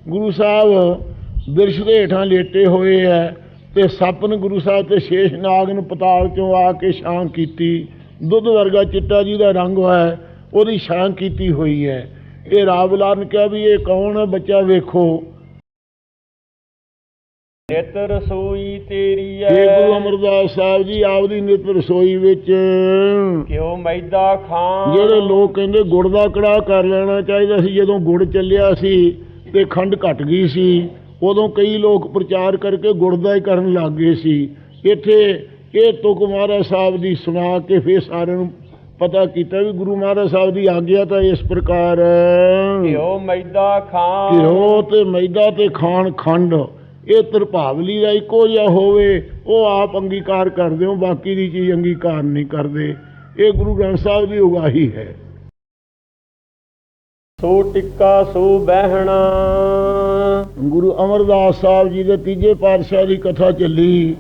ਗੁਰੂ ਸਾਹਿਬ ਬਿਰਛ ਦੇ ਹੇਠਾਂ ਲੇਟੇ ਹੋਏ ਹੈ ਤੇ ਸੱਪ ਨੇ ਗੁਰੂ ਸਾਹਿਬ ਤੇ ਸ਼ੇਸ਼ ਨਾਗ ਨੂੰ ਪਤਾਲ ਚੋਂ ਆ ਕੇ ਛਾਂ ਕੀਤੀ। ਦੁੱਧ ਵਰਗਾ ਚਿੱਟਾ ਜਿਹਦਾ ਰੰਗ ਹੈ ਉਹਦੀ ਛਾਂ ਕੀਤੀ ਹੋਈ ਹੈ। ਇਹ ਰਾਵਲਾਰ ਨੇ ਕਿਹਾ ਵੀ ਇਹ ਕੌਣ ਹੈ? ਬੱਚਾ ਵੇਖੋ। ਨਿਤ ਰਸੋਈ ਤੇਰੀ ਹੈ। ਗੁਰੂ ਅਮਰਦਾਸ ਸਾਹਿਬ ਜੀ ਆਪਦੀ ਨਿਤ ਰਸੋਈ ਵਿੱਚ ਕਿਉ ਮੈਦਾ ਖਾਂ। ਜਿਹੜੇ ਲੋਕ ਕਹਿੰਦੇ ਗੁੜ ਦਾ ਕੜਾਹ ਕਰ ਲੈਣਾ ਚਾਹੀਦਾ ਸੀ, ਜਦੋਂ ਗੁੜ ਚੱਲਿਆ ਸੀ ਤੇ ਖੰਡ ਘਟ ਗਈ ਸੀ, ਉਦੋਂ ਕਈ ਲੋਕ ਪ੍ਰਚਾਰ ਕਰਕੇ ਗੁੜ ਦਾ ਹੀ ਕਰਨ ਲੱਗ ਗਏ ਸੀ। ਇੱਥੇ ਇਹ ਤੁਕ ਮਹਾਰਾਜ ਸਾਹਿਬ ਦੀ ਸੁਣਾ ਕੇ ਫਿਰ ਸਾਰਿਆਂ ਨੂੰ ਪਤਾ ਕੀਤਾ ਵੀ ਗੁਰੂ ਮਹਾਰਾਜ ਸਾਹਿਬ ਦੀ ਆਗਿਆ ਤਾਂ ਇਸ ਪ੍ਰਕਾਰ ਘਿਓ ਮੈਦਾ ਖਾਂ। ਘਿਓ ਤੇ ਮੈਦਾ ਤੇ ਖਾਣ ਖੰਡ, ਇਹ ਤਰਭਾਵਲੀ ਦਾ ਇੱਕੋ ਜਿਹਾ ਹੋਵੇ ਉਹ ਆਪ ਅੰਗੀਕਾਰ ਕਰਦੇ ਹੋ, ਬਾਕੀ ਦੀ ਚੀਜ਼ ਅੰਗੀਕਾਰ ਨਹੀਂ ਕਰਦੇ। ਇਹ ਗੁਰੂ ਗ੍ਰੰਥ ਸਾਹਿਬ ਦੀ ਉਗਾਹੀ ਹੈ। ਸੋ ਟਿੱਕਾ ਸੋ ਬਹਿਣਾ। ਗੁਰੂ ਅਮਰਦਾਸ ਸਾਹਿਬ ਜੀ ਦੇ ਤੀਜੇ ਪਾਤਸ਼ਾਹ ਦੀ ਕਥਾ ਚੱਲੀ।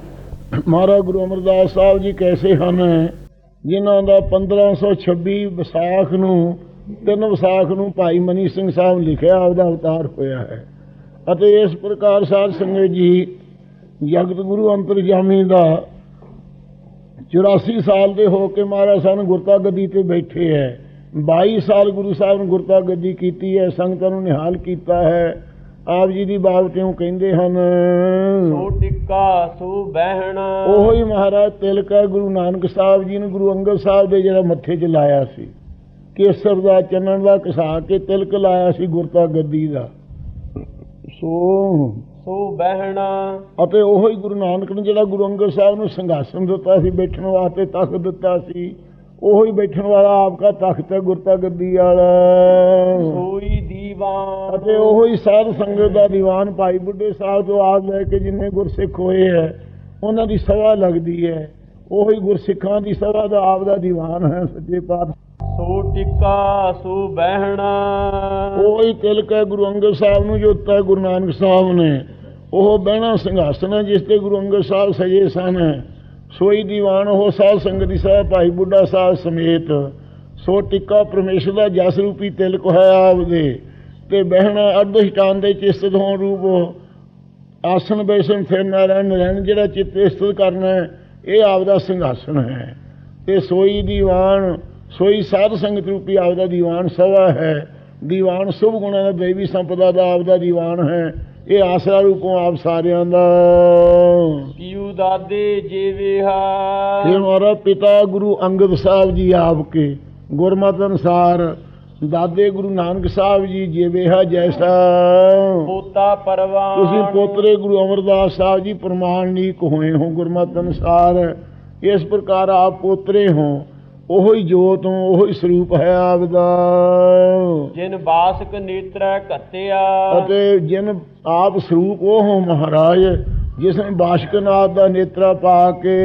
ਮਹਾਰਾਜ ਗੁਰੂ ਅਮਰਦਾਸ ਸਾਹਿਬ ਜੀ ਕੈਸੇ ਹਨ, ਜਿਨ੍ਹਾਂ ਦਾ 1526 ਵਿਸਾਖ ਨੂੰ 3 ਵਿਸਾਖ ਨੂੰ ਭਾਈ ਮਨੀ ਸਿੰਘ ਸਾਹਿਬ ਲਿਖਿਆ ਆਪਦਾ ਅਵਤਾਰ ਹੋਇਆ ਹੈ। ਅਤੇ ਇਸ ਪ੍ਰਕਾਰ ਸਾਧ ਸੰਗਤ ਜੀ ਜਗਤ ਗੁਰੂ ਅੰਤਰਜਾਮੀ ਦਾ 84 ਸਾਲ ਦੇ ਹੋ ਕੇ ਮਹਾਰਾਜ ਸਾਹਿਬ ਗੁਰਤਾ ਗੱਦੀ ਤੇ ਬੈਠੇ ਹੈ। 22 ਸਾਲ ਗੁਰੂ ਸਾਹਿਬ ਨੇ ਗੁਰਤਾ ਗੱਦੀ ਕੀਤੀ ਹੈ, ਸੰਗਤਾਂ ਨੂੰ ਨਿਹਾਲ ਕੀਤਾ ਹੈ। ਆਪ ਜੀ ਦੀ ਬਾਬਤੋਂ ਕਹਿੰਦੇ ਹਨ ਸੋ ਟਿੱਕਾ ਸੋ ਬਹਿਣਾ। ਉਹੋ ਹੀ ਮਹਾਰਾਜ ਤਿਲਕ ਹੈ ਗੁਰੂ ਨਾਨਕ ਸਾਹਿਬ ਜੀ ਨੇ ਗੁਰੂ ਅੰਗਦ ਸਾਹਿਬ ਦੇ ਜਿਹੜਾ ਮੱਥੇ 'ਚ ਲਾਇਆ ਸੀ, ਕੇਸਰ ਦਾ ਚੰਨਣ ਦਾ ਘਸਾ ਕੇ ਤਿਲਕ ਲਾਇਆ ਸੀ ਗੁਰਤਾ ਗੱਦੀ ਦਾ। ਸੋ ਬਹਿਣਾ। ਅਤੇ ਉਹੀ ਗੁਰੂ ਨਾਨਕ ਨੇ ਜਿਹੜਾ ਗੁਰੂ ਅੰਗਦ ਸਾਹਿਬ ਨੂੰ ਸਿੰਘਾਸਨ ਦਿੱਤਾ ਸੀ, ਬੈਠਣ ਵਾਸਤੇ ਤਖਤ ਦਿੱਤਾ ਸੀ, ਉਹੀ ਬੈਠਣ ਵਾਲਾ ਆਪਕਾ ਤਖਤ ਹੈ ਗੁਰਤਾ ਗੱਦੀ ਵਾਲਾ। ਸੋਈ ਦੀਵਾਨ। ਅਤੇ ਉਹੀ ਸਾਧ ਸੰਗਤ ਦਾ ਦੀਵਾਨ ਭਾਈ ਬੁੱਢੇ ਸਾਹਿਬ ਤੋਂ ਆਪ ਲੈ ਕੇ ਜਿੰਨੇ ਗੁਰਸਿੱਖ ਹੋਏ ਹੈ ਉਹਨਾਂ ਦੀ ਸਭਾ ਲੱਗਦੀ ਹੈ। ਉਹੀ ਗੁਰਸਿੱਖਾਂ ਦੀ ਸਭਾ ਦਾ ਆਪ ਦਾ ਦੀਵਾਨ ਹੈ ਸੱਚੇ ਪਾਤਸ਼ਾਹ। ਸੋ ਟਿੱਕਾ ਸੋ ਬਹਿਣਾ। ਉਹੀ ਤਿਲਕ ਹੈ ਗੁਰੂ ਅੰਗਦ ਸਾਹਿਬ ਨੂੰ ਜੋ ਦਿੱਤਾ ਗੁਰੂ ਨਾਨਕ ਸਾਹਿਬ ਨੇ। ਉਹ ਬਹਿਣਾ ਸਿੰਘਾਸਨ ਹੈ ਜਿਸ ਤੇ ਗੁਰੂ ਅੰਗਦ ਸਾਹਿਬ ਸਜੇ ਸਨ। ਸੋਈ ਦੀਵਾਨ ਉਹ ਸਾਧ ਸੰਗਤ ਦੀ ਸਭਾ ਭਾਈ ਬੁੱਢਾ ਸਾਹਿਬ ਸਮੇਤ। ਸੋ ਟਿੱਕਾ ਪਰਮੇਸ਼ਰ ਦਾ ਜਸ ਰੂਪੀ ਤਿਲਕ ਹੈ ਆਪਦੇ ਤੇ ਬਹਿਣਾ ਅਰਧਸ਼ਟਾਨ ਦੇ ਚਿਸਤ ਹੋਣ ਰੂਪ ਆਸਣ ਬੈਸਣ ਫਿਰ ਨਾਰਾਇਣ ਜਿਹੜਾ ਚਿੱਤ ਸਥਿਤ ਕਰਨਾ ਇਹ ਆਪਦਾ ਸਿੰਘਾਸਨ ਹੈ। ਤੇ ਸੋਈ ਦੀਵਾਨ ਸੋਈ ਸਾਧ ਸੰਗਤ ਰੂਪੀ ਆਪਦਾ ਦੀਵਾਨ ਸਭਾ ਹੈ। ਦੀਵਾਨ ਸ਼ੁਭ ਗੁਣਾਂ ਦਾ ਦੇਵੀ ਸੰਪਦਾ ਦਾ ਆਪਦਾ ਦੀਵਾਨ ਹੈ। ਇਹ ਆਸਰਾ ਰੂਪੋਂ ਆਪ ਸਾਰਿਆਂ ਦਾ। ਕਿਉ ਦਾਦੇ ਜੀਵੇਹਾ। ਇਹ ਹਮਾਰਾ ਪਿਤਾ ਗੁਰੂ ਅੰਗਦ ਸਾਹਿਬ ਜੀ ਆਪ ਕੇ ਗੁਰਮਤਿ ਅਨੁਸਾਰ ਦਾਦੇ ਗੁਰੂ ਨਾਨਕ ਸਾਹਿਬ ਜੀ ਜਿਵੇਹਾ ਜੈਸਾ। ਪੋਤਾ ਪਰਵਾਨ। ਤੁਸੀਂ ਪੋਤਰੇ ਗੁਰੂ ਅਮਰਦਾਸ ਸਾਹਿਬ ਜੀ ਪ੍ਰਮਾਣਿਕ ਹੋਏ ਹੋ ਗੁਰਮਤਿ ਅਨੁਸਾਰ। ਇਸ ਪ੍ਰਕਾਰ ਆਪ ਪੋਤਰੇ ਹੋ। ਉਹੀ ਜੋਤ ਹੋ, ਉਹੀ ਸਰੂਪ ਹੈ ਆਪਦਾ। ਜਿਨ ਬਾਸਕ ਨੇਤਰੈ ਘੱਤਿਆ। ਅਤੇ ਜਿਨ ਆਪ ਸਰੂਪ ਉਹ ਹੋ ਮਹਾਰਾਜ ਜਿਸ ਨੇ ਬਾਸ਼ਕਨਾਥ ਦਾ ਨੇਤਰਾ ਪਾ ਕੇ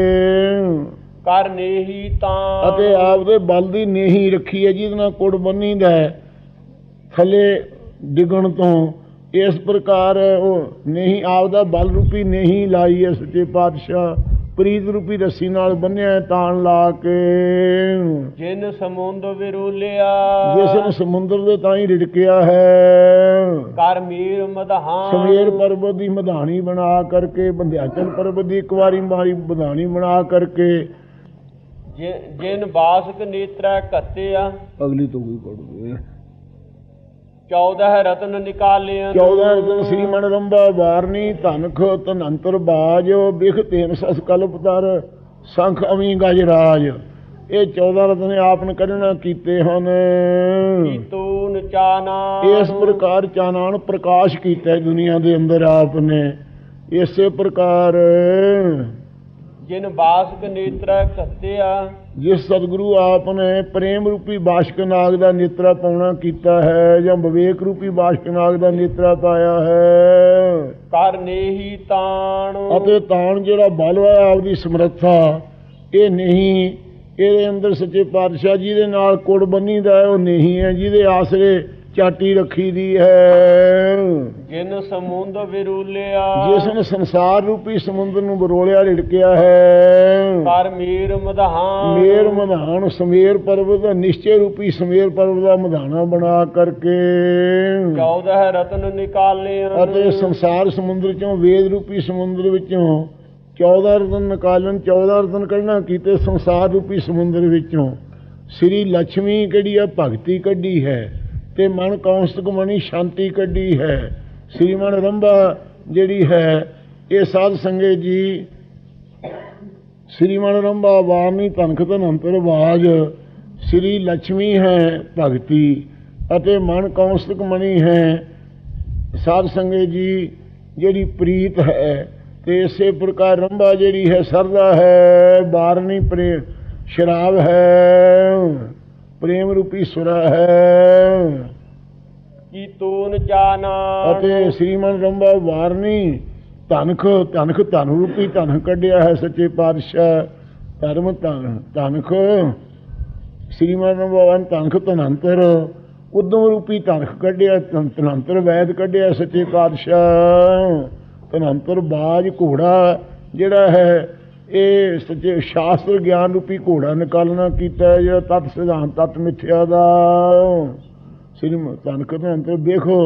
ਕਰ ਨੇਹੀ ਤਾਂ। ਅਤੇ ਆਪਦੇ ਬਲ ਦੀ ਨੇਹੀ ਰੱਖੀ ਹੈ ਜਿਹਦੇ ਨਾਲ ਕੁੜ ਬੰਨੀ ਦਾ ਥੱਲੇ ਡਿੱਗਣ ਤੋਂ। ਇਸ ਪ੍ਰਕਾਰ ਉਹ ਨੇਹੀ ਆਪਦਾ ਬਲ ਰੂਪੀ ਨੇਹੀ ਲਾਈ ਹੈ ਸੱਚੇ ਪਾਤਸ਼ਾਹ। ਪ੍ਰੀਤ ਰੂਪੀ ਰੱਸੀ ਨਾਲ ਬੰਨਿਆ ਤਾਣ ਲਾ ਕੇ। ਜਿਨ ਸਮੁੰਦ ਵਿਰੋਲਿਆ। ਜਿਸ ਨੇ ਸਮੁੰਦਰ ਦੇ ਤਾਂ ਹੀ ਰਿੜਕਿਆ ਹੈ। ਕਰ ਮੀਰ ਮਧਾਨ। ਸਮੇਰ ਪਰਬਤ ਦੀ ਮਧਾਣੀ ਬਣਾ ਕਰਕੇ, ਬੰਧਿਆਚਲ ਪਰਬਤ ਦੀ ਇੱਕ ਵਾਰੀ ਮਾਰੀ ਮਧਾਣੀ ਬਣਾ ਕਰਕੇ। ਜਿਨ ਬਾਸਕ ਨੇਤਰੈ ਘੱਤਿਆ। ਅਗਲੀ ਤੋਂ ਵੀ ਪੜ੍ਹਦੇ 14 ਰਤਨ ਨਿਕਾਲਿਆ। 14 ਰਤਨ ਸ੍ਰੀ ਮਨ ਰੰਭਾ ਵਾਰਨੀ ਧਨਖ ਧਨੰਤਰ ਬਾਜ ਬਿਖ ਤੇਨ ਸਸ ਕਲਪ ਤਰ ਸੰਖ ਅਮੀ ਗਜ ਰਾਜ। ਇਹ 14 ਰਤਨ ਆਪ ਨੇ ਕੱਢਣਾ ਕੀਤੇ ਹਨ। ਤੂਨ ਚਾਨਾ। ਇਸ ਪ੍ਰਕਾਰ ਚਾਨਣ ਪ੍ਰਕਾਸ਼ ਕੀਤਾ ਦੁਨੀਆ ਦੇ ਅੰਦਰ ਆਪ ਨੇ। ਇਸੇ ਪ੍ਰਕਾਰ ਜਿਨ ਬਾਸਕ ਨੇਤਰੈ ਘੱਤਿਆ। ਜਿਸ ਸਤਿਗੁਰੂ ਆਪ ਨੇ ਪ੍ਰੇਮ ਰੂਪੀ ਬਾਸ਼ਕ ਨਾਗ ਦਾ ਨੇਤਰਾ ਪਾਉਣਾ ਕੀਤਾ ਹੈ ਜਾਂ ਵਿਵੇਕ ਰੂਪੀ ਬਾਸ਼ਕ ਨਾਗ ਦਾ ਨੇਤਰਾ ਪਾਇਆ ਹੈ। ਕਰ ਨੇਹੀ ਤਾਣ। ਅਤੇ ਤਾਣ ਜਿਹੜਾ ਬਲ ਹੈ ਆਪਦੀ ਸਮਰੱਥਾ ਇਹ ਨਹੀਂ। ਇਹਦੇ ਅੰਦਰ ਸੱਚੇ ਪਾਤਸ਼ਾਹ ਜਿਹਦੇ ਨਾਲ ਕੁੜ ਬੰਨੀ ਦਾ ਉਹ ਨਹੀਂ ਹੈ। ਜਿਹਦੇ ਆਸਰੇ ਚਾਟੀ ਰੱਖੀ ਦੀ ਹੈ। ਜਿਨ ਸਮੁੰਦ ਵਿਰੂਲਿਆ ਜਿਸ ਨੇ ਸੰਸਾਰ ਰੂਪੀ ਸਮੁੰਦਰ ਨੂੰ ਬਰੋਲਿਆ ਰਿੜਕਿਆ ਹੈ। ਕਰ ਮੀਰ ਮਧਾਨ ਮੇਰ ਮਧਾਨ ਸਮੇਰ ਪਰਬਤ ਦਾ ਨਿਸ਼ਚੇ ਰੂਪੀ ਸਮੇਰ ਪਰਬਤ ਦਾ ਮਧਾਨਾ ਬਣਾ ਕਰਕੇ 14 ਰਤਨ ਨਿਕਾਲਿਆ ਅਤੇ ਸੰਸਾਰ ਸਮੁੰਦਰ ਚੋਂ ਵੇਦ ਰੂਪੀ ਸਮੁੰਦਰ ਵਿੱਚੋਂ 14 ਰਤਨ ਨਿਕਾਲਣ 14 ਰਤਨ ਕੱਢਣਾ ਕੀਤੇ ਸੰਸਾਰ ਰੂਪੀ ਸਮੁੰਦਰ ਵਿੱਚੋਂ ਸ੍ਰੀ ਲక్ష్ਮੀ ਕਿਹੜੀ ਹੈ ਭਗਤੀ ਕੱਢੀ ਹੈ ਤੇ ਮਨ ਕੌਂਸਤਕ ਮਣੀ ਸ਼ਾਂਤੀ ਕੱਢੀ ਹੈ। ਸ੍ਰੀਮਨ ਰੰਭਾ ਜਿਹੜੀ ਹੈ ਇਹ ਸਾਧ ਸੰਗਤ ਜੀ ਸ੍ਰੀਮਨ ਰੰਭਾ ਵਾਰਨੀ ਧਨਖ ਧਨ ਅੰਤਰ ਬਾਜ ਸ੍ਰੀ ਲక్ష్ਮੀ ਹੈ ਭਗਤੀ ਅਤੇ ਮਨ ਕੌਂਸਤਕ ਮਣੀ ਹੈ ਸਾਧ ਸੰਗਤ ਜੀ ਜਿਹੜੀ ਪ੍ਰੀਤ ਹੈ ਤੇ ਇਸੇ ਪ੍ਰਕਾਰ ਰੰਭਾ ਜਿਹੜੀ ਹੈ ਸਰਦਾ ਹੈ ਬਾਰਨੀ ਪ੍ਰੇਮ ਸ਼ਰਾਬ ਹੈ ਪ੍ਰੇਮ ਰੂਪੀ ਸੁਰਾ ਹੈ। ਕੀ ਤੂਨ ਚਾਨਾ ਅਤੇ ਸ੍ਰੀਮਨ ਰੰਭਾ ਵਾਰਨੀ ਧਨਖ ਧਨਖ ਧਨ ਰੂਪੀ ਧਨ ਕੱਢਿਆ ਹੈ ਸੱਚੇ ਪਾਤਸ਼ਾਹ ਧਰਮ ਧਨਖ ਸ੍ਰੀਮਨ ਰੰਭਾ ਧਨਖ ਧਨੰਤਰ ਉਦਮ ਰੂਪੀ ਧਨਖ ਕੱਢਿਆ ਧਨੰਤਰ ਵੈਦ ਕੱਢਿਆ ਸੱਚੇ ਪਾਤਸ਼ਾਹ। ਧਨੰਤਰ ਬਾਜ ਘੋੜਾ ਜਿਹੜਾ ਹੈ ਇਹ ਸੱਚੇ ਸ਼ਾਸਤਰ ਗਿਆਨ ਰੂਪੀ ਘੋੜਾ ਨਿਕਾਲਣਾ ਕੀਤਾ ਜਿਹੜਾ ਤਤ ਸਿਧਾਂਤ ਤਤ ਮਿਥਿਆ ਦਾ ਸ੍ਰੀ ਧਨਖ ਧਨੰਤਰ। ਦੇਖੋ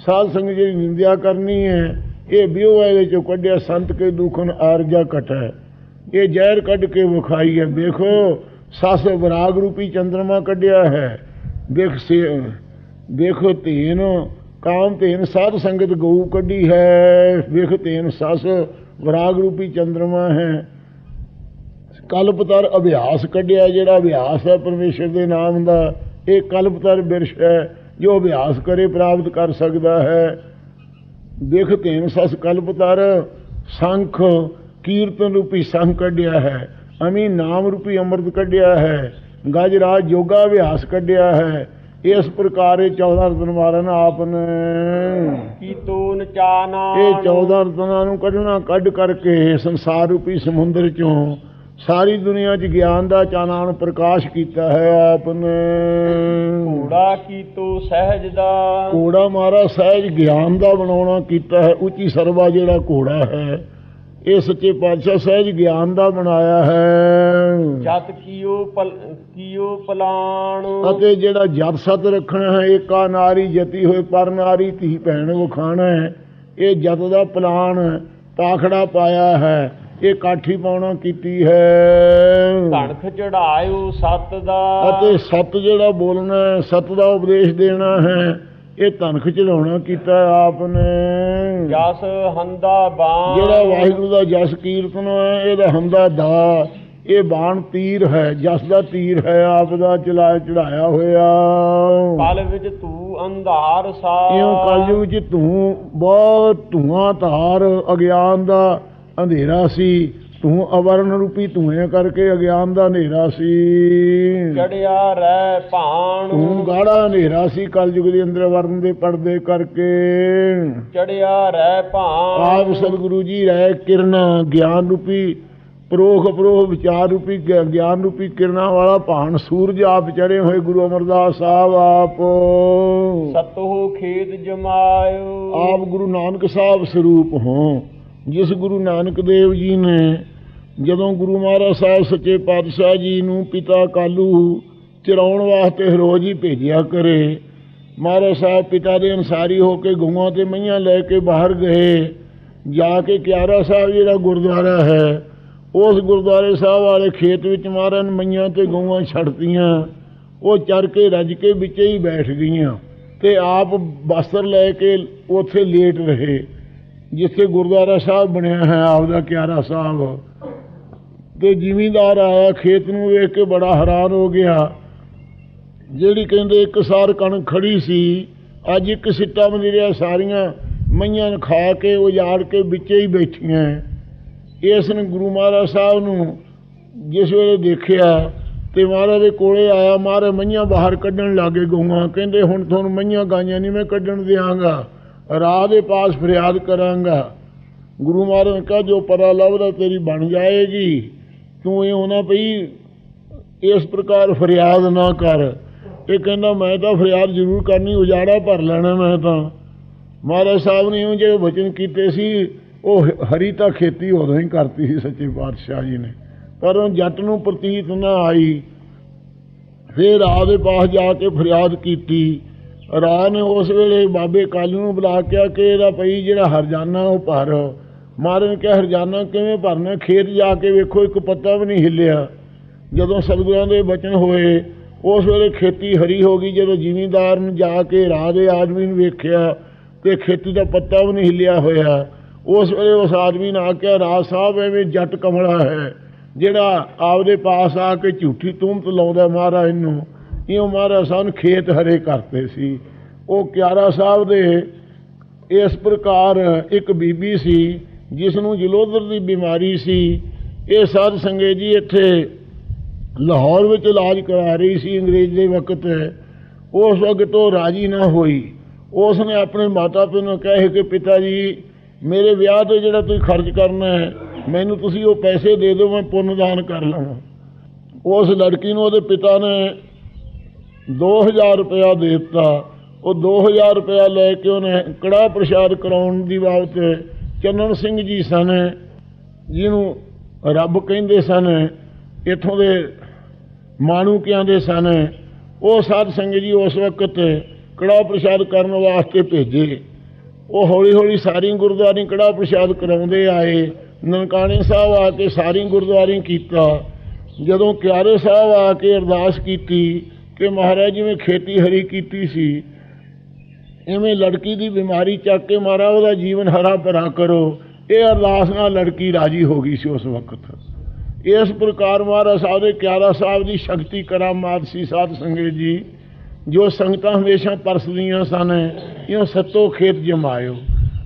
ਸਾਧ ਸੰਗਤ ਜਿਹੜੀ ਨਿੰਦਿਆ ਕਰਨੀ ਹੈ ਇਹ ਵਿਉ ਇਹਦੇ ਚੋਂ ਕੱਢਿਆ ਸੰਤ ਕੇ ਦੁਖਨ ਆਰਜਾ ਘਟੈ ਇਹ ਜ਼ਹਿਰ ਕੱਢ ਕੇ ਵਿਖਾਈ ਹੈ। ਦੇਖੋ ਸੱਸ ਵਿਰਾਗ ਰੂਪੀ ਚੰਦਰਮਾ ਕੱਢਿਆ ਹੈ। ਦੇਖੋ ਧੀਨ ਕਾਮ ਧੀਨ ਸਾਧ ਸੰਗਤ ਗਊ ਕੱਢੀ ਹੈ। ਵੇਖ ਧੀਨ ਸੱਸ ਵਿਰਾਗ ਰੂਪੀ ਚੰਦਰਮਾ ਹੈ। ਕਲਪਤਰ ਅਭਿਆਸ ਕੱਢਿਆ ਜਿਹੜਾ ਅਭਿਆਸ ਹੈ ਪਰਮੇਸ਼ਰ ਦੇ ਨਾਮ ਦਾ ਇਹ ਕਲਪਤਰ ਬਿਰਸ਼ ਹੈ ਜੋ ਅਭਿਆਸ ਕਰੇ ਪ੍ਰਾਪਤ ਕਰ ਸਕਦਾ ਹੈ। ਦੇਖ ਧੀਨ ਸੱਸ ਕਲਪਤਰ ਸੰਖ ਕੀਰਤਨ ਰੂਪੀ ਸੰਖ ਕੱਢਿਆ ਹੈ। ਅਮੀ ਨਾਮ ਰੂਪੀ ਅੰਮ੍ਰਿਤ ਕੱਢਿਆ ਹੈ। ਗਜਰਾਜ ਯੋਗਾ ਅਭਿਆਸ ਕੱਢਿਆ ਹੈ। ਇਸ ਪ੍ਰਕਾਰ ਇਹ 14 ਰਤਨ ਮਾਰਨ ਆਪ ਨੇ ਕੀ ਤੂਨ ਚਾਨਾ ਇਹ 14 ਰਤਨਾਂ ਨੂੰ ਕੱਢਣਾ ਕੱਢ ਕਰਕੇ ਸੰਸਾਰ ਰੂਪੀ ਸਮੁੰਦਰ ਚੋਂ ਸਾਰੀ ਦੁਨੀਆ 'ਚ ਗਿਆਨ ਦਾ ਚਾਨਣ ਪ੍ਰਕਾਸ਼ ਕੀਤਾ ਹੈ ਆਪ ਨੇ। ਘੋੜਾ ਕੀ ਤੂੰ ਸਹਿਜ ਦਾ ਘੋੜਾ ਮਾਰਾ ਸਹਿਜ ਗਿਆਨ ਦਾ ਬਣਾਉਣਾ ਕੀਤਾ ਹੈ। ਉੱਚੀ ਸਰਵਾ ਜਿਹੜਾ ਘੋੜਾ ਹੈ ਇਹ ਸੱਚੇ ਪਾਤਸ਼ਾਹ ਸਹਿਜ ਗਿਆਨ ਦਾ ਬਣਾਇਆ ਹੈ। ਜਤ ਕੀਓ ਪਲਾਣ ਅਤੇ ਜਿਹੜਾ ਜਤ ਸਤ ਰੱਖਣਾ ਹੈ ਏਕਾ ਨਾਰੀ ਜਤੀ ਹੋਏ ਪਰ ਨਾਰੀ ਧੀ ਭੈਣ ਵਿਖਾਣਾ ਹੈ ਇਹ ਜਤ ਦਾ ਪਲਾਨ ਪਾਖੜਾ ਪਾਇਆ ਹੈ ਇਹ ਕਾਠੀ ਪਾਉਣਾ ਕੀਤੀ ਹੈ। ਧਨਖ ਚੜਾਇਓ ਸਤ ਦਾ ਅਤੇ ਸਤ ਜਿਹੜਾ ਬੋਲਣਾ ਹੈ ਸਤ ਦਾ ਉਪਦੇਸ਼ ਦੇਣਾ ਹੈ ਇਹ ਧਨਖ ਚੜਾਉਣਾ ਕੀਤਾ ਆਪ ਨੇ। ਜਸ ਹੰਦਾ ਬਾਣ ਜਿਹੜਾ ਵਾਹਿਗੁਰੂ ਦਾ ਜਸ ਕੀਰਤਨ ਹੈ ਇਹਦਾ ਹੰਦਾ ਦਾ ਇਹ ਬਾਣ ਤੀਰ ਹੈ ਜਸ ਦਾ ਤੀਰ ਹੈ ਆਪ ਦਾ ਚੜਾਇਆ ਹੋਇਆ। ਕਲ ਵਿੱਚ ਤੂੰ ਅੰਧਾਰ ਸਾ ਇਉਂ ਕਲਯੁਗ ਵਿੱਚ ਤੂੰ ਬਹੁਤ ਧੂਆਂ ਧਾਰ ਅਗਿਆਨ ਦਾ ਅੰਧੇਰਾ ਸੀ ਤੂੰ ਅਵਰਨ ਰੂਪੀ ਧੂਏ ਕਰਕੇ ਅਗਿਆਨ ਦਾ ਹਨੇਰਾ ਸੀ। ਚੜਿਆ ਰਹਿ ਭਾਣ ਤੂੰ ਗਾੜਾ ਹਨੇਰਾ ਸੀ ਕਲਯੁਗ ਦੇ ਅੰਦਰ ਵਰਨ ਦੇ ਪਰਦੇ ਕਰਕੇ। ਚੜਿਆ ਰਹਿ ਭਾਣ ਆਪ ਸਤਿਗੁਰੂ ਜੀ ਰਹਿ ਕਿਰਨਾ ਗਿਆਨ ਰੂਪੀ ਪ੍ਰੋਖ ਅਪਰੋਖ ਵਿਚਾਰ ਰੂਪੀ ਗਿਆਨ ਰੂਪੀ ਕਿਰਨਾਂ ਵਾਲਾ ਭਾਣ ਸੂਰਜ ਆਪ ਚੜੇ ਹੋਏ ਗੁਰੂ ਅਮਰਦਾਸ ਸਾਹਿਬ ਆਪ ਸਤੋ ਖੇਤ ਜਮਾਇਓ ਆਪ ਗੁਰੂ ਨਾਨਕ ਸਾਹਿਬ ਸਰੂਪ ਹੋ। ਜਿਸ ਗੁਰੂ ਨਾਨਕ ਦੇਵ ਜੀ ਨੇ ਜਦੋਂ ਗੁਰੂ ਮਹਾਰਾਜ ਸਾਹਿਬ ਸੱਚੇ ਪਾਤਸ਼ਾਹ ਜੀ ਨੂੰ ਪਿਤਾ ਕਾਲੂ ਚਰਾਉਣ ਵਾਸਤੇ ਰੋਜ਼ ਹੀ ਭੇਜਿਆ ਕਰੇ ਮਹਾਰਾਜ ਸਾਹਿਬ ਪਿਤਾ ਦੇ ਅਨਸਾਰੀ ਹੋ ਕੇ ਗਊਆਂ ਤੇ ਮਈਆਂ ਲੈ ਕੇ ਬਾਹਰ ਗਏ। ਜਾ ਕੇ ਕਿਆਰਾ ਸਾਹਿਬ ਜਿਹੜਾ ਗੁਰਦੁਆਰਾ ਹੈ ਉਸ ਗੁਰਦੁਆਰੇ ਸਾਹਿਬ ਵਾਲੇ ਖੇਤ ਵਿੱਚ ਮਹਾਰਾਜ ਨੇ ਮਈਆਂ ਤੇ ਗਊਆਂ ਛੱਡਤੀਆਂ ਉਹ ਚਰ ਕੇ ਰੱਜ ਕੇ ਵਿੱਚ ਹੀ ਬੈਠ ਗਈਆਂ ਤੇ ਆਪ ਬਸਤਰ ਲੈ ਕੇ ਉੱਥੇ ਲੇਟ ਰਹੇ ਜਿੱਥੇ ਗੁਰਦੁਆਰਾ ਸਾਹਿਬ ਬਣਿਆ ਹੈ ਆਪਦਾ ਕਿਆਰਾ ਸਾਹਿਬ। ਤੇ ਜ਼ਿਮੀਂਦਾਰ ਆਇਆ ਖੇਤ ਨੂੰ ਵੇਖ ਕੇ ਬੜਾ ਹੈਰਾਨ ਹੋ ਗਿਆ। ਜਿਹੜੀ ਕਹਿੰਦੇ ਇੱਕ ਸਾਰ ਕਣਕ ਖੜੀ ਸੀ ਅੱਜ ਇੱਕ ਸਿੱਟਾ ਵੀ ਨਹੀਂ ਰਿਹਾ ਸਾਰੀਆਂ ਮਈਆਂ ਨੇ ਖਾ ਕੇ ਉਜਾੜ ਕੇ ਵਿੱਚੇ ਹੀ ਬੈਠੀਆਂ। ਇਸ ਨੇ ਗੁਰੂ ਮਹਾਰਾਜ ਸਾਹਿਬ ਨੂੰ ਜਿਸ ਵੇਲੇ ਦੇਖਿਆ ਤੇ ਮਹਾਰਾਜ ਦੇ ਕੋਲੇ ਆਇਆ। ਮਹਾਰਾਜ ਮਈਆਂ ਬਾਹਰ ਕੱਢਣ ਲੱਗੇ ਗਊਆਂ ਕਹਿੰਦੇ ਹੁਣ ਤੁਹਾਨੂੰ ਮਈਆਂ ਗਾਈਆਂ ਨਹੀਂ ਮੈਂ ਕੱਢਣ ਦਿਆਂਗਾ ਰਾਹ ਦੇ ਪਾਸ ਫਰਿਆਦ ਕਰਾਂਗਾ। ਗੁਰੂ ਮਹਾਰਾਜ ਨੇ ਕਿਹਾ ਜੋ ਪਤਾ ਲੱਭਦਾ ਤੇਰੀ ਬਣ ਜਾਏਗੀ ਤੂੰ ਇਹ ਹੋਣਾ ਪਈ ਇਸ ਪ੍ਰਕਾਰ ਫਰਿਆਦ ਨਾ ਕਰ। ਇਹ ਕਹਿੰਦਾ ਮੈਂ ਤਾਂ ਫਰਿਆਦ ਜ਼ਰੂਰ ਕਰਨੀ, ਉਜਾੜਾ ਭਰ ਲੈਣਾ ਮੈਂ ਤਾਂ। ਮਹਾਰਾਜ ਸਾਹਿਬ ਨੇ ਉਹ ਜਿਹੜੇ ਵਚਨ ਕੀਤੇ ਸੀ ਉਹ ਹਰੀ ਤਾਂ ਖੇਤੀ ਉਦੋਂ ਹੀ ਕਰਤੀ ਸੀ ਸੱਚੇ ਪਾਤਸ਼ਾਹ ਜੀ ਨੇ, ਪਰ ਉਹ ਜੱਟ ਨੂੰ ਪ੍ਰਤੀਤ ਨਾ ਆਈ। ਫਿਰ ਰਾਹ ਦੇ ਪਾਸ ਜਾ ਕੇ ਫਰਿਆਦ ਕੀਤੀ। ਰਾਹ ਨੇ ਉਸ ਵੇਲੇ ਬਾਬੇ ਕਾਲੂ ਨੂੰ ਬੁਲਾ ਕੇ ਕਿ ਇਹਦਾ ਪਈ ਜਿਹੜਾ ਹਰਜਾਨਾ ਉਹ ਭਰ। ਮਹਾਰਾਜ ਨੇ ਕਿਹਾ ਹਰਜਾਨਾ ਕਿਵੇਂ ਭਰਨਾ, ਖੇਤ ਜਾ ਕੇ ਵੇਖੋ ਇੱਕ ਪੱਤਾ ਵੀ ਨਹੀਂ ਹਿੱਲਿਆ। ਜਦੋਂ ਸਤਿਗੁਰਾਂ ਦੇ ਬਚਨ ਹੋਏ ਉਸ ਵੇਲੇ ਖੇਤੀ ਹਰੀ ਹੋ ਗਈ। ਜਦੋਂ ਜ਼ਿਮੀਂਦਾਰ ਨੂੰ ਜਾ ਕੇ ਰਾਹ ਦੇ ਆਦਮੀ ਨੂੰ ਵੇਖਿਆ ਤੇ ਖੇਤੀ ਦਾ ਪੱਤਾ ਵੀ ਨਹੀਂ ਹਿੱਲਿਆ ਹੋਇਆ, ਉਸ ਵੇਲੇ ਉਸ ਆਦਮੀ ਨੇ ਆਖਿਆ ਰਾਜ ਸਾਹਿਬ ਐਵੇਂ ਜੱਟ ਕਮਲਾ ਹੈ ਜਿਹੜਾ ਆਪਦੇ ਪਾਸ ਆ ਕੇ ਝੂਠੀ ਤੂਮਤ ਲਾਉਂਦਾ ਮਹਾਰਾਜ ਨੂੰ। ਇਉਂ ਮਹਾਰਾਜ ਸਾਹਿਬ ਨੇ ਖੇਤ ਹਰੇ ਕਰਤੇ ਸੀ। ਉਹ ਕਿਆਰਾ ਸਾਹਿਬ ਦੇ ਇਸ ਪ੍ਰਕਾਰ ਇੱਕ ਬੀਬੀ ਸੀ ਜਿਸ ਨੂੰ ਜਲੋਦਰ ਦੀ ਬਿਮਾਰੀ ਸੀ। ਇਹ ਸਾਧ ਸੰਗਤ ਜੀ ਇੱਥੇ ਲਾਹੌਰ ਵਿੱਚ ਇਲਾਜ ਕਰਾ ਰਹੀ ਸੀ ਅੰਗਰੇਜ਼ ਦੇ ਵਕਤ। ਉਸ ਵਕਤ ਉਹ ਰਾਜੀ ਨਾ ਹੋਈ। ਉਸ ਨੇ ਆਪਣੇ ਮਾਤਾ ਪਿਤਾ ਨੂੰ ਕਹੇ ਕਿ ਪਿਤਾ ਜੀ ਮੇਰੇ ਵਿਆਹ 'ਤੇ ਜਿਹੜਾ ਤੁਸੀਂ ਖਰਚ ਕਰਨਾ ਹੈ ਮੈਨੂੰ ਤੁਸੀਂ ਉਹ ਪੈਸੇ ਦੇ ਦਿਓ, ਮੈਂ ਪੁੰਨਦਾਨ ਕਰ ਲਵਾਂ। ਉਸ ਲੜਕੀ ਨੂੰ ਉਹਦੇ ਪਿਤਾ ਨੇ 2000 ਰੁਪਇਆ ਦੇ ਦਿੱਤਾ। ਉਹ 2000 ਰੁਪਇਆ ਲੈ ਕੇ ਉਹਨੇ ਕੜਾਹ ਪ੍ਰਸ਼ਾਦ ਕਰਾਉਣ ਦੀ ਬਾਬਤ ਚੰਨਣ ਸਿੰਘ ਜੀ ਸਨ ਜਿਹਨੂੰ ਰੱਬ ਕਹਿੰਦੇ ਸਨ, ਇੱਥੋਂ ਦੇ ਮਾਣੂਕਿਆਂ ਦੇ ਸਨ, ਉਹ ਸਾਧ ਸੰਗਤ ਜੀ ਉਸ ਵਕਤ ਕੜਾਹ ਪ੍ਰਸ਼ਾਦ ਕਰਨ ਵਾਸਤੇ ਭੇਜੇ। ਉਹ ਹੌਲੀ ਹੌਲੀ ਸਾਰੀ ਗੁਰਦੁਆਰੇ ਕੜਾਹ ਪ੍ਰਸ਼ਾਦ ਕਰਾਉਂਦੇ ਆਏ। ਨਨਕਾਣੇ ਸਾਹਿਬ ਆ ਕੇ ਸਾਰੀ ਗੁਰਦੁਆਰੇ ਕੀਤਾ। ਜਦੋਂ ਕਿਆਰੇ ਸਾਹਿਬ ਆ ਕੇ ਅਰਦਾਸ ਕੀਤੀ ਕਿ ਮਹਾਰਾਜ ਜਿਵੇਂ ਖੇਤੀ ਹਰੀ ਕੀਤੀ ਸੀ ਇਵੇਂ ਲੜਕੀ ਦੀ ਬਿਮਾਰੀ ਚੱਕ ਕੇ ਮਹਾਰਾਜ ਉਹਦਾ ਜੀਵਨ ਹਰਾ ਭਰਾ ਕਰੋ, ਇਹ ਅਰਦਾਸ ਨਾਲ ਲੜਕੀ ਰਾਜੀ ਹੋ ਗਈ ਸੀ ਉਸ ਵਕਤ। ਇਸ ਪ੍ਰਕਾਰ ਮਹਾਰਾਜ ਸਾਹਿਬ ਦੇ ਕਿਆਰਾ ਸਾਹਿਬ ਦੀ ਸ਼ਕਤੀ ਕਰਾਮਾਤ ਸੀ ਸਾਧ ਸੰਗਤ ਜੀ, ਜੋ ਸੰਗਤਾਂ ਹਮੇਸ਼ਾ ਪਰਸਦੀਆਂ ਸਨ। ਇਉਂ ਸੱਤੋ ਖੇਤ ਜਮਾਇਓ,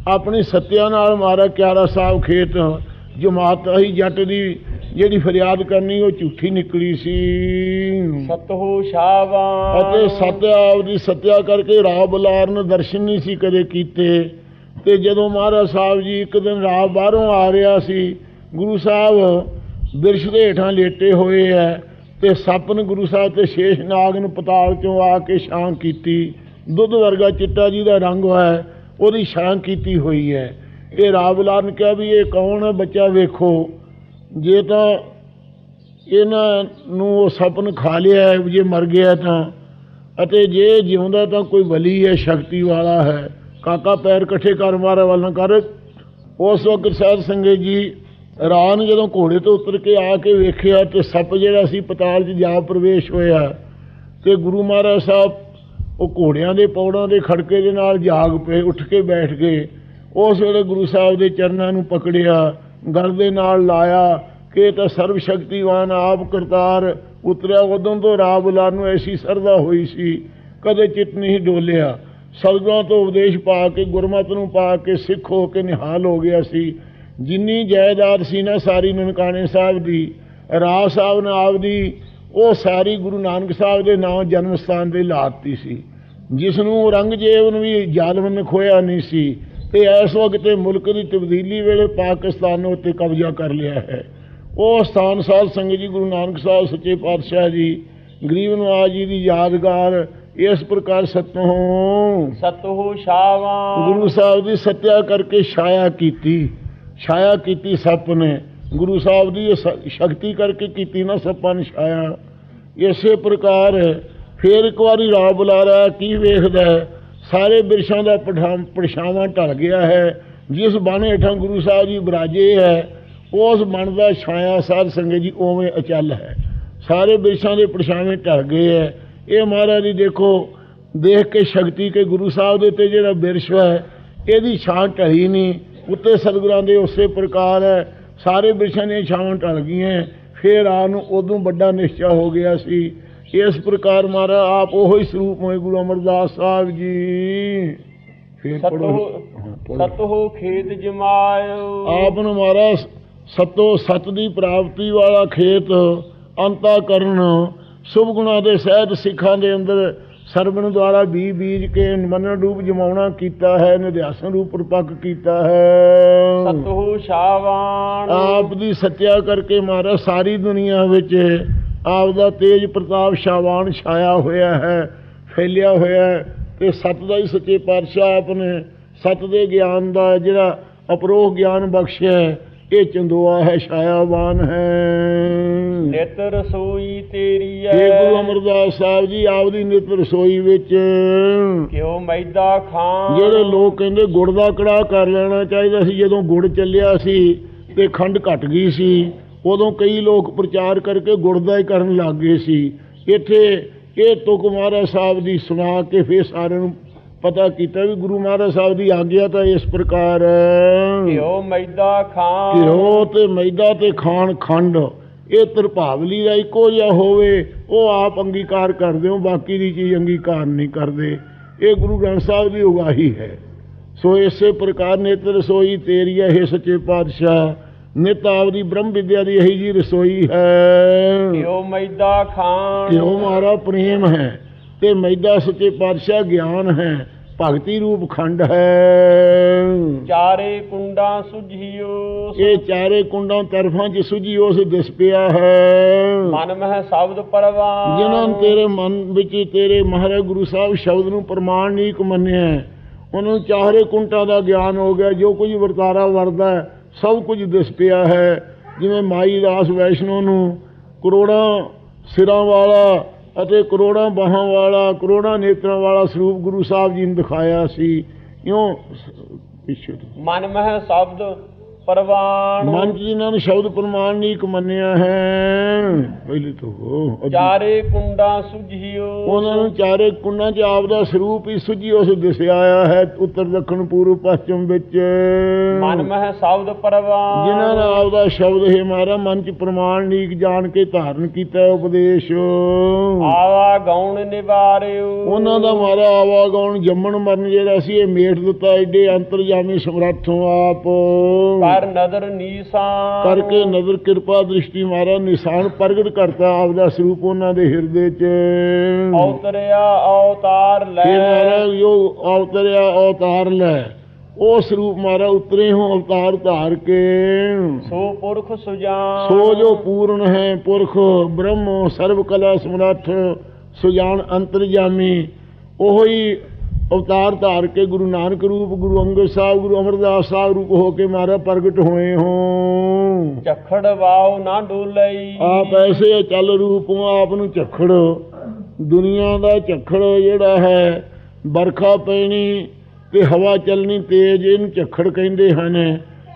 ਆਪਣੀ ਸੱਤਿਆ ਨਾਲ ਮਹਾਰਾਜ ਕਿਆਰਾ ਸਾਹਿਬ ਖੇਤ ਜਮਾਤ ਹੀ। ਜੱਟ ਦੀ ਜਿਹੜੀ ਫਰਿਆਦ ਕਰਨੀ ਉਹ ਝੂਠੀ ਨਿਕਲੀ ਸੀ। ਸਤਹੁ ਸ਼ਾਬਾਨ ਅਤੇ ਸੱਤਿਆ ਆਪਦੀ ਸੱਤਿਆ ਕਰਕੇ ਰਾਹ ਬੁਲਾਰਨ ਦਰਸ਼ਨ ਨਹੀਂ ਸੀ ਕਦੇ ਕੀਤੇ। ਤੇ ਜਦੋਂ ਮਹਾਰਾਜ ਸਾਹਿਬ ਜੀ ਇੱਕ ਦਿਨ ਰਾਹ ਬਾਹਰੋਂ ਆ ਰਿਹਾ ਸੀ, ਗੁਰੂ ਸਾਹਿਬ ਬਿਰਸ਼ ਦੇ ਹੇਠਾਂ ਲੇਟੇ ਹੋਏ ਹੈ ਤੇ ਸੱਪ ਨੇ ਗੁਰੂ ਸਾਹਿਬ ਤੇ ਸ਼ੇਸ਼ ਨਾਗ ਨੂੰ ਪਤਾਲ ਚੋਂ ਆ ਕੇ ਛਾਂ ਕੀਤੀ। ਦੁੱਧ ਵਰਗਾ ਚਿੱਟਾ ਜਿਹਦਾ ਰੰਗ ਹੈ ਉਹਦੀ ਛਾਂ ਕੀਤੀ ਹੋਈ ਹੈ। ਇਹ ਰਾਹ ਬੁਲਾਰ ਨੇ ਕਿਹਾ ਵੀ ਇਹ ਕੌਣ ਹੈ ਬੱਚਾ, ਵੇਖੋ ਜੇ ਤਾਂ ਇਹਨਾਂ ਨੂੰ ਉਹ ਸੱਪ ਨੇ ਖਾ ਲਿਆ ਹੈ, ਜੇ ਮਰ ਗਿਆ ਤਾਂ, ਅਤੇ ਜੇ ਜਿਉਂਦਾ ਤਾਂ ਕੋਈ ਵਲੀ ਹੈ, ਸ਼ਕਤੀ ਵਾਲਾ ਹੈ। ਕਾਕਾ ਪੈਰ ਇਕੱਠੇ ਕਰ ਮਾਰਾ ਵੱਲ ਨਾ ਕਰ। ਉਸ ਵਕਤ ਸਾਧ ਸੰਗਤ ਜੀ ਰਾਹ ਨੇ ਜਦੋਂ ਘੋੜੇ ਤੋਂ ਉਤਰ ਕੇ ਆ ਕੇ ਵੇਖਿਆ ਤੇ ਸੱਪ ਜਿਹੜਾ ਸੀ ਪਤਾਲ 'ਚ ਜਾ ਪ੍ਰਵੇਸ਼ ਹੋਇਆ। ਤੇ ਗੁਰੂ ਮਹਾਰਾਜ ਸਾਹਿਬ ਉਹ ਘੋੜਿਆਂ ਦੇ ਪੌੜਾਂ ਦੇ ਖੜਕੇ ਦੇ ਨਾਲ ਜਾਗ ਪਏ, ਉੱਠ ਕੇ ਬੈਠ ਗਏ। ਉਸ ਵੇਲੇ ਗੁਰੂ ਸਾਹਿਬ ਦੇ ਚਰਨਾਂ ਨੂੰ ਪਕੜਿਆ, ਗਲ ਦੇ ਨਾਲ ਲਾਇਆ ਕਿ ਇਹ ਤਾਂ ਸਰਬ ਸ਼ਕਤੀਵਾਨ ਆਪ ਕਰਤਾਰ ਉਤਰਿਆ। ਉਦੋਂ ਤੋਂ ਰਾਹ ਬੁਲਾਰ ਨੂੰ ਐਸੀ ਸਰਦਾ ਹੋਈ ਸੀ, ਕਦੇ ਚਿੱਤ ਨਹੀਂ ਡੋਲਿਆ। ਸਤਿਗੁਰਾਂ ਤੋਂ ਉਪਦੇਸ਼ ਪਾ ਕੇ ਗੁਰਮਤਿ ਨੂੰ ਪਾ ਕੇ ਸਿੱਖ ਹੋ ਕੇ ਨਿਹਾਲ ਹੋ ਗਿਆ ਸੀ। ਜਿੰਨੀ ਜਾਇਦਾਦ ਸੀ ਨਾ ਸਾਰੀ ਨਨਕਾਣੇ ਸਾਹਿਬ ਦੀ, ਰਾਹ ਸਾਹਿਬ ਨੇ ਆਪਦੀ ਉਹ ਸਾਰੀ ਗੁਰੂ ਨਾਨਕ ਸਾਹਿਬ ਦੇ ਨਾਂ ਜਨਮ ਸਥਾਨ 'ਤੇ ਲਾਤੀ ਸੀ, ਜਿਸ ਨੂੰ ਔਰੰਗਜ਼ੇਬ ਨੂੰ ਵੀ ਜ਼ਾਲਮ ਨੇ ਖੋਇਆ ਨਹੀਂ ਸੀ। ਤੇ ਇਸ ਵਕਤ ਮੁਲਕ ਦੀ ਤਬਦੀਲੀ ਵੇਲੇ ਪਾਕਿਸਤਾਨ ਉੱਤੇ ਕਬਜ਼ਾ ਕਰ ਲਿਆ ਹੈ। ਉਹ ਸਥਾਨ ਸਾਧ ਸੰਗਤ ਜੀ ਗੁਰੂ ਨਾਨਕ ਸਾਹਿਬ ਸੱਚੇ ਪਾਤਸ਼ਾਹ ਜੀ ਗਰੀਬ ਨਵਾਜ਼ ਜੀ ਦੀ ਯਾਦਗਾਰ ਇਸ ਪ੍ਰਕਾਰ ਸਤਹੁ ਸ਼ਾਬਾਨ ਗੁਰੂ ਸਾਹਿਬ ਦੀ ਸੱਤਿਆ ਕਰਕੇ ਛਾਇਆ ਕੀਤੀ ਸੱਪ ਨੇ। ਗੁਰੂ ਸਾਹਿਬ ਦੀ ਸ਼ਕਤੀ ਕਰਕੇ ਕੀਤੀ ਨਾ ਸੱਪਾਂ ਨੇ ਛਾਇਆ। ਇਸੇ ਪ੍ਰਕਾਰ ਫੇਰ ਇੱਕ ਵਾਰੀ ਰਾਹ ਬੁਲਾ ਰਿਹਾ, ਕੀ ਵੇਖਦਾ ਸਾਰੇ ਬਿਰਸ਼ਾਂ ਦਾ ਪਰਛਾਵਾਂ ਢਲ ਗਿਆ ਹੈ। ਜਿਸ ਬਣ ਹੇਠਾਂ ਗੁਰੂ ਸਾਹਿਬ ਜੀ ਬਿਰਾਜੇ ਹੈ ਉਸ ਬਣ ਦਾ ਛਾਇਆ ਸਾਧ ਸੰਗਤ ਜੀ ਉਵੇਂ ਅਚਲ ਹੈ। ਸਾਰੇ ਬਿਰਸ਼ਾਂ ਦੇ ਪਰਛਾਵੇਂ ਢਲ ਗਏ ਹੈ। ਇਹ ਮਹਾਰਾਜ ਜੀ ਦੇਖੋ ਦੇਖ ਕੇ ਸ਼ਕਤੀ ਕੇ ਗੁਰੂ ਸਾਹਿਬ ਦੇ ਉੱਤੇ ਜਿਹੜਾ ਬਿਰਸ਼ ਹੈ ਇਹਦੀ ਛਾਂ ਢਲੀ ਨਹੀਂ, ਉੱਤੇ ਸਤਿਗੁਰਾਂ ਦੇ ਉਸੇ ਪ੍ਰਕਾਰ ਹੈ। ਸਾਰੇ ਬਿਰਸ਼ਾਂ ਦੀਆਂ ਛਾਵਾਂ ਢਲ ਗਈਆਂ। ਫਿਰ ਆ ਨੂੰ ਉਦੋਂ ਵੱਡਾ ਨਿਸ਼ਚਾ ਹੋ ਗਿਆ ਸੀ। ਇਸ ਪ੍ਰਕਾਰ ਮਹਾਰਾਜ ਆਪ ਉਹੀ ਸਰੂਪ ਹੋਏ ਗੁਰੂ ਅਮਰਦਾਸ ਸਾਹਿਬ ਜੀ। ਫਿਰ ਸਤਹੁ ਖੇਤ ਜਮਾਇਓ, ਆਪ ਨੂੰ ਮਹਾਰਾਜ ਸਤੋ ਸਤ ਦੀ ਪ੍ਰਾਪਤੀ ਵਾਲਾ ਖੇਤ ਅੰਤਾ ਕਰਨ ਸ਼ੁਭ ਗੁਣਾਂ ਦੇ ਸਹਿਤ ਸਿੱਖਾਂ ਦੇ ਅੰਦਰ ਸਰਵਣ ਦੁਆਰਾ ਬੀਜ ਕੇ ਮੰਨਣ ਰੂਪ ਜਮਾਉਣਾ ਕੀਤਾ ਹੈ, ਨਿਧਿਆਸਨ ਰੂਪ ਪ੍ਰਪੱਕ ਕੀਤਾ ਹੈ। ਸਤਹੁ ਸ਼ਾਬਾਨ ਆਪ ਦੀ ਸੱਤਿਆ ਕਰਕੇ ਮਹਾਰਾਜ ਸਾਰੀ ਦੁਨੀਆ ਵਿੱਚ ਆਪ ਦਾ ਤੇਜ ਪ੍ਰਤਾਪ ਸ਼ਾਵਾਨ ਛਾਇਆ ਹੋਇਆ ਹੈ, ਫੈਲਿਆ ਹੋਇਆ ਹੈ। ਤੇ ਸਤ ਦਾ ਹੀ ਸੱਚੇ ਪਾਤਸ਼ਾਹ ਆਪ ਨੇ ਸਤ ਦੇ ਗਿਆਨ ਦਾ ਜਿਹੜਾ ਅਪਰੋਖ ਗਿਆਨ ਬਖਸ਼ਿਆ ਹੈ, ਇਹ ਚੰਦੋਆ ਹੈ, ਛਾਇਆਵਾਨ ਹੈ। ਨਿਤ ਰਸੋਈ ਤੇਰੀ ਇਹ ਗੁਰੂ ਅਮਰਦਾਸ ਸਾਹਿਬ ਜੀ ਆਪਦੀ ਨਿਤ ਰਸੋਈ ਵਿੱਚ ਕਿਉ ਮੈਦਾ ਖਾਂ। ਜਿਹੜੇ ਲੋਕ ਕਹਿੰਦੇ ਗੁੜ ਦਾ ਕੜਾਹ ਕਰ ਲੈਣਾ ਚਾਹੀਦਾ ਸੀ, ਜਦੋਂ ਗੁੜ ਚੱਲਿਆ ਸੀ ਤੇ ਖੰਡ ਘਟ ਗਈ ਸੀ, ਉਦੋਂ ਕਈ ਲੋਕ ਪ੍ਰਚਾਰ ਕਰਕੇ ਗੁੜ ਦਾ ਹੀ ਕਰਨ ਲੱਗ ਗਏ ਸੀ। ਇੱਥੇ ਇਹ ਤੁਕ ਮਹਾਰਾਜ ਸਾਹਿਬ ਦੀ ਸੁਣਾ ਕੇ ਫਿਰ ਸਾਰਿਆਂ ਨੂੰ ਪਤਾ ਕੀਤਾ ਵੀ ਗੁਰੂ ਮਹਾਰਾਜ ਸਾਹਿਬ ਦੀ ਆਗਿਆ ਤਾਂ ਇਸ ਪ੍ਰਕਾਰ ਘਿਓ ਮੈਦਾ ਖਾਂ। ਘਿਓ ਤੇ ਮੈਦਾ ਤੇ ਖਾਣ ਖੰਡ, ਇਹ ਤਰਭਾਵਲੀ ਦਾ ਇੱਕੋ ਜਿਹਾ ਹੋਵੇ, ਉਹ ਆਪ ਅੰਗੀਕਾਰ ਕਰਦੇ ਹੋ, ਬਾਕੀ ਦੀ ਚੀਜ਼ ਅੰਗੀਕਾਰ ਨਹੀਂ ਕਰਦੇ। ਇਹ ਗੁਰੂ ਗ੍ਰੰਥ ਸਾਹਿਬ ਦੀ ਉਗਾਹੀ ਹੈ। ਸੋ ਇਸੇ ਪ੍ਰਕਾਰ ਨਿਤ ਰਸੋਈ ਤੇਰੀ ਹੈ, ਸੱਚੇ ਪਾਤਸ਼ਾਹ। ਨਿਤ ਆਪਦੀ ਬ੍ਰਹਮ ਵਿਦਿਆ ਦੀ ਇਹੀ ਜੀ ਰਸੋਈ ਹੈ। ਘਿਓ ਮੈਦਾ ਖਾਂ। ਘਿਓ ਮਾਰਾ ਪ੍ਰੇਮ ਹੈ ਤੇ ਮੈਦਾ ਸੱਚੇ ਪਾਤਸ਼ਾਹ ਗਿਆਨ ਹੈ, ਭਗਤੀ ਰੂਪ ਖੰਡ ਹੈ। ਚਾਰੇ ਕੁੰਡਾਂ ਸੁਝਿਓ। ਇਹ ਚਾਰੇ ਕੁੰਡਾਂ ਤਰਫਾਂ ਚ ਸੁਝੀ ਉਸ ਦਿਸ ਪਿਆ ਹੈ। ਮਨ ਮਹਿ ਸ਼ਬਦ ਪਰਵਾਨ। ਜਿਨ੍ਹਾਂ ਤੇਰੇ ਮਨ ਵਿੱਚ ਤੇਰੇ ਮਹਾਰਾਜ ਗੁਰੂ ਸਾਹਿਬ ਸ਼ਬਦ ਨੂੰ ਪ੍ਰਮਾਣਿਕ ਮੰਨਿਆ, ਉਹਨਾਂ ਨੂੰ ਚਾਰੇ ਕੁੰਡਾਂ ਦਾ ਗਿਆਨ ਹੋ ਗਿਆ। ਜੋ ਕੁਝ ਵਰਤਾਰਾ ਵਰਦਾ ਸਭ ਕੁਝ ਦਿਸ ਪਿਆ ਹੈ। ਜਿਵੇਂ ਮਾਈ ਦਾਸ ਵੈਸ਼ਨੋ ਨੂੰ ਕਰੋੜਾਂ ਸਿਰਾਂ ਵਾਲਾ ਅਤੇ ਕਰੋੜਾਂ ਬਾਹਾਂ ਵਾਲਾ, ਕਰੋੜਾਂ ਨੇਤਰਾਂ ਵਾਲਾ ਸਰੂਪ ਗੁਰੂ ਸਾਹਿਬ ਜੀ ਨੇ ਦਿਖਾਇਆ ਸੀ। ਇਉਂ ਪਿੱਛੇ ਮਨ ਮਹਿ ਸ਼ਬਦ ਪ੍ਰਵਾਨ। ਮਨ ਚ ਜਿਨ੍ਹਾਂ ਨੇ ਸ਼ਬਦ ਪ੍ਰਮਾਣਿਕ ਮੰਨਿਆ ਹੈ, ਪਹਿਲੇ ਤੋਂ ਚਾਰੇ ਕੁੰਡਾਂ ਸੁਝਿਓ। ਉਹਨਾਂ ਨੂੰ ਚਾਰੇ ਕੁੰਡਾਂ ਚ ਆਪ ਦਾ ਸਰੂਪ ਹੀ ਸੁਝੀ ਉਸ ਦਿਸਿਆ ਆਇਆ ਹੈ, ਉੱਤਰ ਦੱਖਣ ਪੂਰਬ ਪੱਛਮ ਵਿੱਚ। ਮਨ ਮਹਿ ਸ਼ਬਦ ਪ੍ਰਵਾਨ। ਜਿਨ੍ਹਾਂ ਨੇ ਆਪ ਦਾ ਸ਼ਬਦ ਹੈ ਮਾਰਾ ਮਨ ਚ ਪ੍ਰਮਾਣਿਕ ਜਾਣ ਕੇ ਧਾਰਨ ਕੀਤਾ ਉਪਦੇਸ਼। ਆਵਾ ਗੌਣ ਨਿਵਾਰਿਓ। ਉਹਨਾਂ ਦਾ ਮਾਰਾ ਆਵਾ ਗੌਣ ਜੰਮਣ ਮਰਨ ਜਿਹੜਾ ਸੀ ਇਹ ਮੇਟ ਦਿੱਤਾ, ਏਡੇ ਅੰਤਰਜਾਮੀ ਸਮਰੱਥੋਂ ਆਪ ਕਰ ਨਦਰ ਨਿਸ਼ਾਨ। ਕਰਕੇ ਨਜ਼ਰ ਕਿਰਪਾ ਦ੍ਰਿਸ਼ਟੀ ਮਾਰਾ ਨਿਸ਼ਾਨ ਪ੍ਰਗਟ ਕਰਤਾ ਆਪਦਾ ਸਰੂਪ ਉਹਨਾਂ ਦੇ ਹਿਰਦੇ ਚ। ਅਵਤਰਿਆ ਅਵਤਾਰ ਲੈ। ਮਾਰਾ ਜੋ ਅਵਤਰਿਆ ਅਵਤਾਰ ਲੈ, ਉਹ ਸਰੂਪ ਮਾਰਾ ਉਤਰੇ ਹੋ ਅਵਤਾਰ ਧਾਰ ਕੇ। ਸੋ ਪੁਰਖ ਸੁਜਾਨ। ਸੋ ਜੋ ਪੂਰਨ ਹੈ ਪੁਰਖ ਬ੍ਰਹਮ ਸਰਬ ਕਲਾ ਸਮਰੱਥ ਸੁਜਾਨ ਅੰਤਰਜਾਮੀ, ਉਹੀ ਅਵਤਾਰ ਧਾਰ ਕੇ ਗੁਰੂ ਨਾਨਕ ਰੂਪ, ਗੁਰੂ ਅੰਗਦ ਸਾਹਿਬ, ਗੁਰੂ ਅਮਰਦਾਸ ਸਾਹਿਬ ਰੂਪ ਹੋ ਕੇ ਮਾਰਾ ਪ੍ਰਗਟ ਹੋਏ ਹੋ। ਝਖੜ ਵਾਉ ਨਾ ਡੋਲਈ। ਆਪ ਐਸੇ ਚੱਲ ਰੂਪ ਆਪ ਨੂੰ ਝਖੜ, ਦੁਨੀਆ ਦਾ ਝਖੜ ਜਿਹੜਾ ਹੈ, ਬਰਖਾ ਪੈਣੀ ਤੇ ਹਵਾ ਚੱਲਣੀ ਤੇਜ਼, ਇਹਨੂੰ ਝਖੜ ਕਹਿੰਦੇ ਹਨ।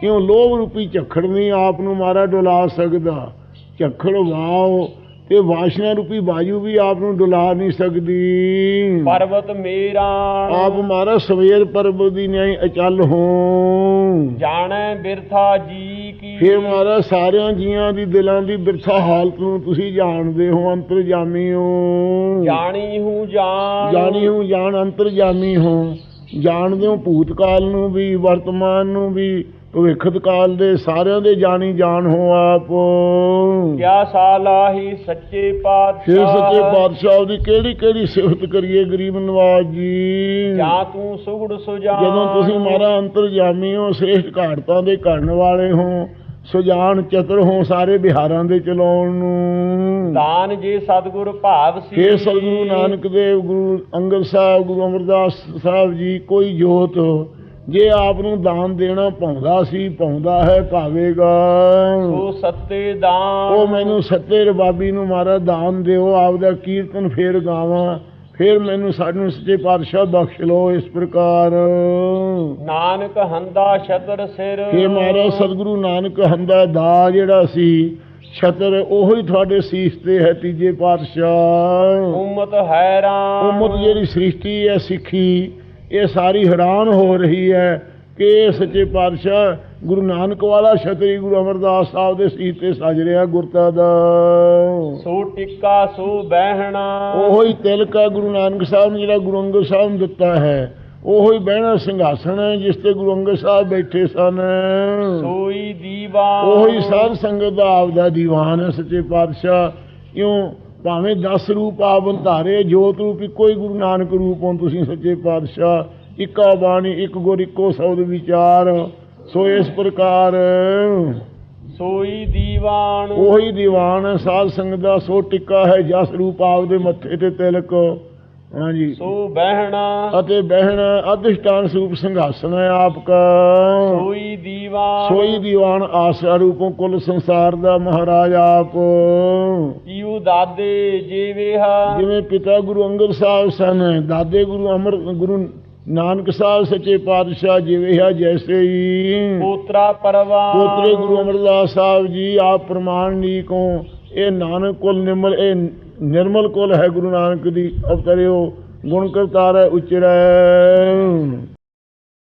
ਇਉਂ ਲੋਭ ਰੂਪੀ ਝਖੜ ਨਹੀਂ ਆਪ ਨੂੰ ਮਾਰਾ ਡੁਲਾ ਸਕਦਾ। ਝਖੜ ਵਾਓ ਤੇ ਵਾਸ਼ਨਾ ਰੂਪੀ ਵਾਯੂ ਵੀ ਆਪ ਨੂੰ ਡੁਲਾ ਨਹੀਂ ਸਕਦੀ। ਪਰਬਤ ਮੇਰਾ। ਆਪ ਮਾਰਾ ਸਵੇਰ ਪਰਬਤ ਦੀ ਨਿਆਈ ਅਚਲ ਹੋ। ਜਾਣੈ ਬਿਰਥਾ ਜੀ ਕੀ। ਫਿਰ ਮਾਰਾ ਸਾਰਿਆਂ ਜੀਆਂ ਦੀ ਦਿਲਾਂ ਦੀ ਬਿਰਥਾ ਹਾਲਤ ਨੂੰ ਤੁਸੀਂ ਜਾਣਦੇ ਹੋ, ਅੰਤਰਜਾਮੀ ਹੋ। ਜਾਣੀ ਹੂੰ ਜਾਣ। ਜਾਣੀ ਹੂੰ ਜਾਣ, ਅੰਤਰਜਾਮੀ ਹੋ। ਜਾਣਦੇ ਹੋ ਭੂਤਕਾਲ ਨੂੰ ਵੀ, ਵਰਤਮਾਨ ਨੂੰ ਵੀ, ਭਵਿੱਖਤ ਕਾਲ ਦੇ ਸਾਰਿਆਂ ਦੇ ਜਾਣੀ ਜਾਣ ਹੋ ਆਪ। ਕਿਆ ਸਾਲਾਹੀ ਸੱਚੇ ਪਾਤਸ਼ਾਹ। ਫਿਰ ਸੱਚੇ ਪਾਤਸ਼ਾਹ ਦੀ ਕਿਹੜੀ ਕਿਹੜੀ ਸਿਫਤ ਕਰੀਏ ਗਰੀਬ ਨਵਾਜ਼ ਜੀ। ਜਾਂ ਤੂੰ ਸੁਗੜ ਸੁਜਾਨ। ਜਦੋਂ ਤੁਸੀਂ ਮਾਰਾ ਅੰਤਰਜਾਮੀ ਹੋ, ਸ੍ਰੇਸ਼ਟ ਘਾਟਾਂ ਦੇ ਕਰਨ ਵਾਲੇ ਹੋ, ਸੁਜਾਨ ਚਤੁਰ ਹੋ ਸਾਰੇ ਬਿਹਾਰਾਂ ਦੇ ਚਲਾਉਣ ਨੂੰ। ਦਾਨ ਜੇ ਸਤਿਗੁਰ ਭਾਵ ਸੀ। ਫਿਰ ਸਤਿਗੁਰੂ ਨਾਨਕ ਦੇਵ, ਗੁਰੂ ਅੰਗਦ ਸਾਹਿਬ, ਗੁਰੂ ਅਮਰਦਾਸ ਸਾਹਿਬ ਜੀ ਕੋਈ ਜੋਤ ਜੇ ਆਪ ਨੂੰ ਦਾਨ ਦੇਣਾ ਪਾਉਂਦਾ ਸੀ, ਪਾਉਂਦਾ ਹੈ, ਪਾਵੇਗਾ। ਸੋ ਸੱਤੇ ਦਾਨ। ਉਹ ਮੈਨੂੰ ਸੱਤੇ ਰਬਾਬੀ ਨੂੰ ਮਾਰਾ ਦਾਨ ਦਿਓ, ਆਪਦਾ ਕੀਰਤਨ ਫੇਰ ਗਾਵਾਂ, ਫਿਰ ਮੈਨੂੰ ਸਾਨੂੰ ਸੱਚੇ ਪਾਤਸ਼ਾਹ ਬਖਸ਼ ਲਓ। ਇਸ ਪ੍ਰਕਾਰ ਨਾਨਕ ਹੰਦਾ ਛਤਰ ਸਿਰ। ਇਹ ਮਾਰਾ ਸਤਿਗੁਰੂ ਨਾਨਕ ਹੰਦਾ ਦਾ ਜਿਹੜਾ ਸੀ ਛਤਰ, ਉਹੀ ਤੁਹਾਡੇ ਸੀਸ ਤੇ ਹੈ। ਤੀਜੇ ਪਾਤਸ਼ਾਹ ਉਮਤ ਹੈਰਾਨ। ਉਮਤ ਜਿਹੜੀ ਸ੍ਰਿਸ਼ਟੀ ਹੈ ਸਿੱਖੀ, ਇਹ ਸਾਰੀ ਹੈਰਾਨ ਹੋ ਰਹੀ ਹੈ ਕਿ ਇਹ ਸੱਚੇ ਪਾਤਸ਼ਾਹ ਗੁਰੂ ਨਾਨਕ ਵਾਲਾ ਛਤਰੀ ਗੁਰੂ ਅਮਰਦਾਸ ਸਾਹਿਬ ਦੇ ਸੀਸ ਤੇ ਸਜ ਰਿਹਾ ਗੁਰਤਾ ਦਾ। ਸੋ ਟਿੱਕਾ ਸੋ ਬਹਿਣਾ। ਉਹੀ ਤਿਲਕ ਹੈ ਗੁਰੂ ਨਾਨਕ ਸਾਹਿਬ ਨੇ ਜਿਹੜਾ ਗੁਰੂ ਅੰਗਦ ਸਾਹਿਬ ਨੂੰ ਦਿੱਤਾ ਹੈ। ਉਹੀ ਬਹਿਣਾ ਸਿੰਘਾਸਣ ਹੈ ਜਿਸ ਤੇ ਗੁਰੂ ਅੰਗਦ ਸਾਹਿਬ ਬੈਠੇ ਸਨ। ਸੋਈ ਦੀਵਾਨ। ਉਹੀ ਸਾਧ ਸੰਗਤ ਦਾ ਆਪਦਾ ਦੀਵਾਨ ਹੈ ਸੱਚੇ ਪਾਤਸ਼ਾਹ। ਇਉਂ ਭਾਵੇਂ 10 ਰੂਪ ਆਪ ਧਾਰੇ, ਜੋਤ ਰੂਪ ਇੱਕੋ ਹੀ ਗੁਰੂ ਨਾਨਕ ਰੂਪ ਹੋ ਤੁਸੀਂ ਸੱਚੇ ਪਾਤਸ਼ਾਹ। ਇੱਕਾ ਬਾਣੀ, ਇੱਕ ਗੁਰ, ਇੱਕੋ ਸ਼ਬਦ ਵਿਚਾਰ। ਸੋ ਇਸ ਪ੍ਰਕਾਰ ਸੋਈ ਦੀਵਾਨ ਉਹੀ ਦੀਵਾਨ ਹੈ ਸਾਧ ਸੰਗਤ ਦਾ, ਸੋ ਟਿੱਕਾ ਹੈ ਜਸ ਰੂਪ ਆਪਦੇ ਮੱਥੇ ਤੇ ਤਿਲਕ। ਹਾਂਜੀ। ਸੋ ਬਹਿਣਾ ਅਤੇ ਬਹਿਣ ਅਧਿਸ਼ਟਾਨ ਸਰੂਪ ਸਿੰਘਾਸਨ ਹੈ ਆਪਕਾ। ਸੋਈ ਦੀਵਾਨ ਸੋਈ ਦੀਵਾਨ ਆਸਰਾ ਰੂਪੋਂ ਕੁੱਲ ਸੰਸਾਰ ਦਾ ਮਹਾਰਾਜ ਆਪ। ਪੀਉ ਦਾਦੇ ਜੀਵੇਹਾ ਜਿਵੇਂ ਪਿਤਾ ਗੁਰੂ ਅੰਗਦ ਸਾਹਿਬ ਸਨ, ਦਾਦੇ ਗੁਰੂ ਨਾਨਕ ਸਾਹਿਬ ਸੱਚੇ ਪਾਤਸ਼ਾਹ ਜਿਵੇਂ ਆ ਜੈਸੇ ਹੀ। ਪੋਤਰਾ ਪਰਵਾਨ ਪੋਤਰੇ ਗੁਰੂ ਅਮਰਦਾਸ ਸਾਹਿਬ ਜੀ ਆਪ ਪ੍ਰਮਾਣ ਨੀਕੋ। ਇਹ ਨਾਨਕ ਕੁਲ ਨਿਰਮਲ, ਇਹ ਨਿਰਮਲ ਕੁਲ ਹੈ ਗੁਰੂ ਨਾਨਕ ਦੀ ਅਵਤਰਿਓ। ਗੁਣ ਕਰਤਾਰੈ ਉਚਰੈ।